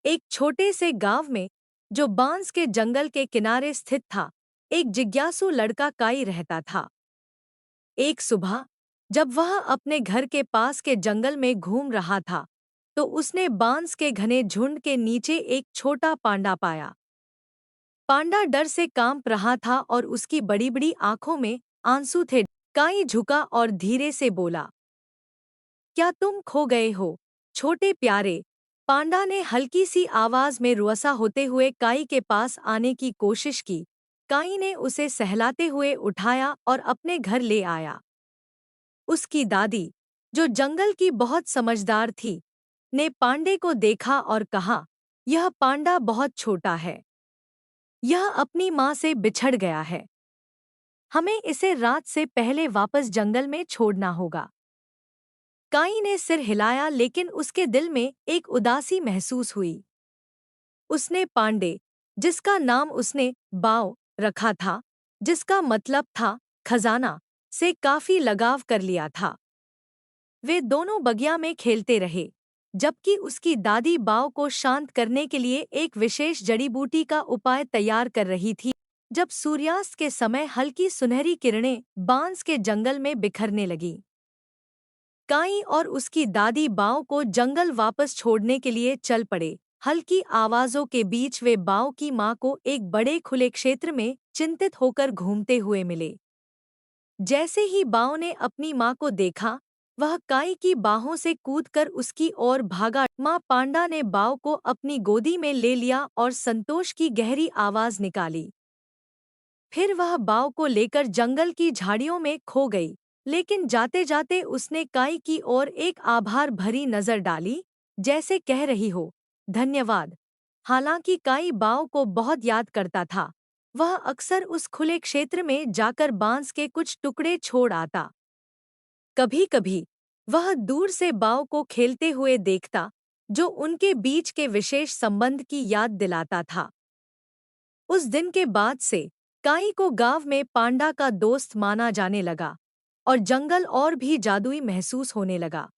एक छोटे से गांव में, जो बांस के जंगल के किनारे स्थित था, एक जिज्ञासु लड़का काई रहता था। एक सुबह जब वह अपने घर के पास के जंगल में घूम रहा था, तो उसने बांस के घने झुंड के नीचे एक छोटा पांडा पाया। पांडा डर से कांप रहा था और उसकी बड़ी बड़ी आंखों में आंसू थे। काई झुका और धीरे से बोला, क्या तुम खो गए हो, छोटे प्यारे? पांडा ने हल्की सी आवाज में रुआसा होते हुए काई के पास आने की कोशिश की। काई ने उसे सहलाते हुए उठाया और अपने घर ले आया। उसकी दादी, जो जंगल की बहुत समझदार थी, ने पांडे को देखा और कहा, यह पांडा बहुत छोटा है। यह अपनी माँ से बिछड़ गया है। हमें इसे रात से पहले वापस जंगल में छोड़ना होगा। काई ने सिर हिलाया, लेकिन उसके दिल में एक उदासी महसूस हुई। उसने पांडे, जिसका नाम उसने बाव रखा था, जिसका मतलब था खजाना, से काफी लगाव कर लिया था। वे दोनों बगिया में खेलते रहे, जबकि उसकी दादी बाव को शांत करने के लिए एक विशेष जड़ी बूटी का उपाय तैयार कर रही थी। जब सूर्यास्त के समय हल्की सुनहरी किरणें बांस के जंगल में बिखरने लगीं, काई और उसकी दादी बाव को जंगल वापस छोड़ने के लिए चल पड़े। हल्की आवाजों के बीच वे बाव की माँ को एक बड़े खुले क्षेत्र में चिंतित होकर घूमते हुए मिले। जैसे ही बाव ने अपनी माँ को देखा, वह काई की बाहों से कूदकर उसकी ओर भागा। माँ पांडा ने बाव को अपनी गोदी में ले लिया और संतोष की गहरी आवाज निकाली। फिर वह बाव को लेकर जंगल की झाड़ियों में खो गई, लेकिन जाते जाते उसने काई की ओर एक आभार भरी नजर डाली, जैसे कह रही हो, धन्यवाद। हालांकि काई बाव को बहुत याद करता था, वह अक्सर उस खुले क्षेत्र में जाकर बांस के कुछ टुकड़े छोड़ आता। कभी कभी वह दूर से बाव को खेलते हुए देखता, जो उनके बीच के विशेष संबंध की याद दिलाता था। उस दिन के बाद से काई को गांव में पांडा का दोस्त माना जाने लगा और जंगल और भी जादुई महसूस होने लगा।